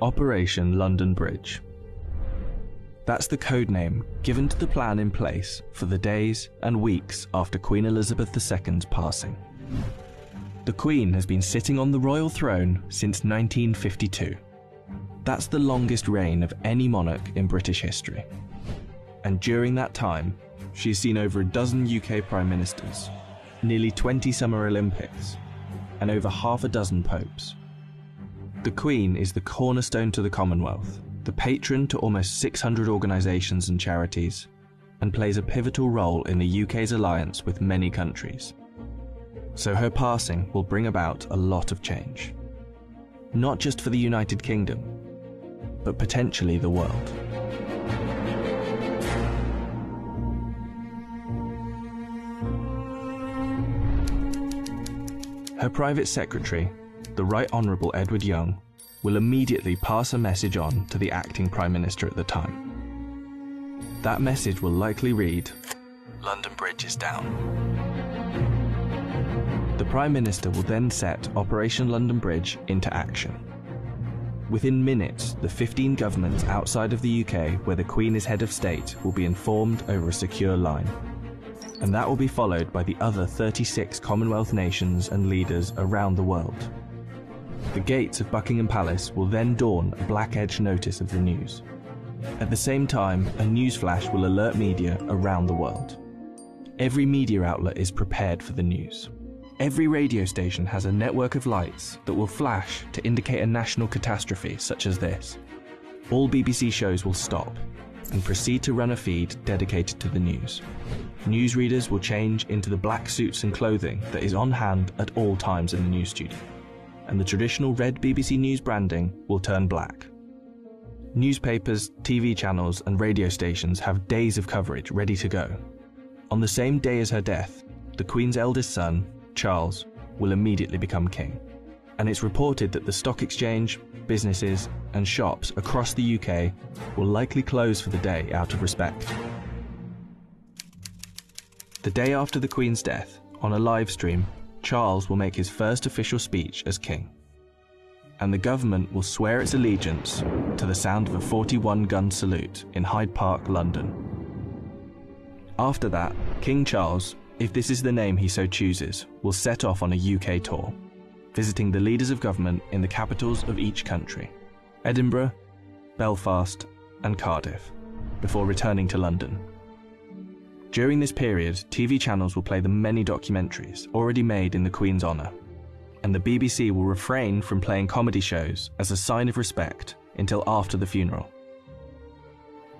Operation London Bridge. That's the code name given to the plan in place for the days and weeks after Queen Elizabeth II's passing. The Queen has been sitting on the royal throne since 1952. That's the longest reign of any monarch in British history. And during that time, she's seen over a dozen UK Prime Ministers, nearly 20 Summer Olympics, and over half a dozen popes. The Queen is the cornerstone to the Commonwealth, the patron to almost 600 organisations and charities, and plays a pivotal role in the UK's alliance with many countries. So her passing will bring about a lot of change. Not just for the United Kingdom, but potentially the world. Her private secretary, the Right Honourable Edward Young, will immediately pass a message on to the acting Prime Minister at the time. That message will likely read, "London Bridge is down." The Prime Minister will then set Operation London Bridge into action. Within minutes, the 15 governments outside of the UK where the Queen is head of state will be informed over a secure line. And that will be followed by the other 36 Commonwealth nations and leaders around the world. The gates of Buckingham Palace will then dawn a black-edged notice of the news. At the same time, a newsflash will alert media around the world. Every media outlet is prepared for the news. Every radio station has a network of lights that will flash to indicate a national catastrophe such as this. All BBC shows will stop and proceed to run a feed dedicated to the news. Newsreaders will change into the black suits and clothing that is on hand at all times in the news studio, and the traditional red BBC News branding will turn black. Newspapers, TV channels and radio stations have days of coverage ready to go. On the same day as her death, the Queen's eldest son, Charles, will immediately become king. And it's reported that the stock exchange, businesses and shops across the UK will likely close for the day out of respect. The day after the Queen's death, on a live stream, Charles will make his first official speech as king. And the government will swear its allegiance to the sound of a 41-gun salute in Hyde Park, London. After that, King Charles, if this is the name he so chooses, will set off on a UK tour, visiting the leaders of government in the capitals of each country, Edinburgh, Belfast and Cardiff, before returning to London. During this period, TV channels will play the many documentaries already made in the Queen's honour, and the BBC will refrain from playing comedy shows as a sign of respect until after the funeral.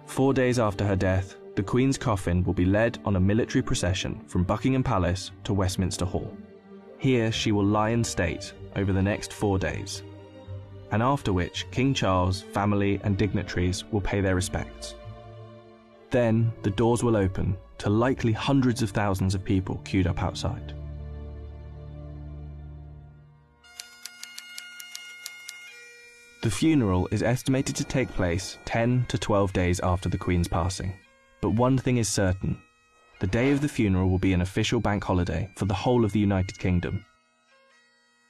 4 days after her death, the Queen's coffin will be led on a military procession from Buckingham Palace to Westminster Hall. Here she will lie in state over the next 4 days, and after which King Charles, family and dignitaries will pay their respects. Then the doors will open to likely hundreds of thousands of people queued up outside. The funeral is estimated to take place 10 to 12 days after the Queen's passing. But one thing is certain, the day of the funeral will be an official bank holiday for the whole of the United Kingdom.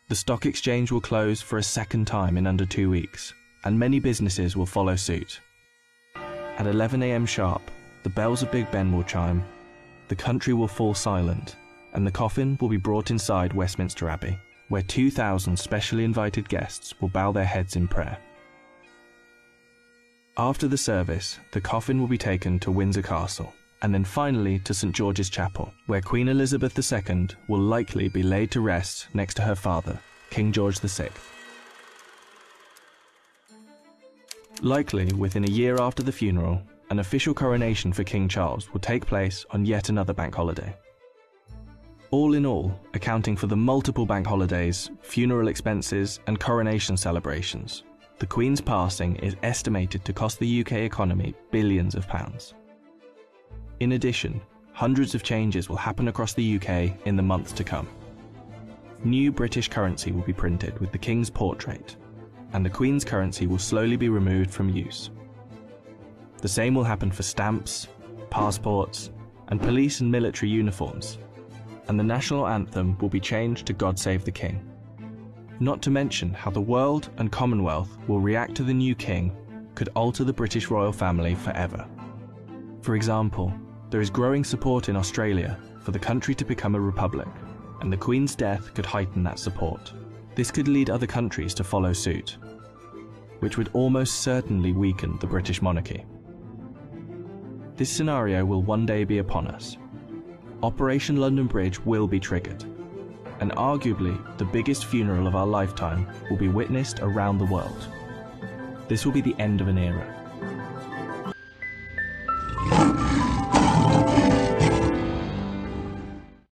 The stock exchange will close for a second time in under 2 weeks, and many businesses will follow suit. At 11 AM sharp, the bells of Big Ben will chime, the country will fall silent, and the coffin will be brought inside Westminster Abbey, where 2,000 specially invited guests will bow their heads in prayer. After the service, the coffin will be taken to Windsor Castle, and then finally to St George's Chapel, where Queen Elizabeth II will likely be laid to rest next to her father, King George VI. Likely within a year after the funeral, an official coronation for King Charles will take place on yet another bank holiday. All in all, accounting for the multiple bank holidays, funeral expenses and coronation celebrations, the Queen's passing is estimated to cost the UK economy billions of pounds. In addition, hundreds of changes will happen across the UK in the months to come. New British currency will be printed with the King's portrait, and the Queen's currency will slowly be removed from use. The same will happen for stamps, passports, and police and military uniforms, and the national anthem will be changed to God Save the King. Not to mention how the world and Commonwealth will react to the new king could alter the British royal family forever. For example, there is growing support in Australia for the country to become a republic, and the Queen's death could heighten that support. This could lead other countries to follow suit, which would almost certainly weaken the British monarchy. This scenario will one day be upon us. Operation London Bridge will be triggered, and arguably the biggest funeral of our lifetime will be witnessed around the world. This will be the end of an era.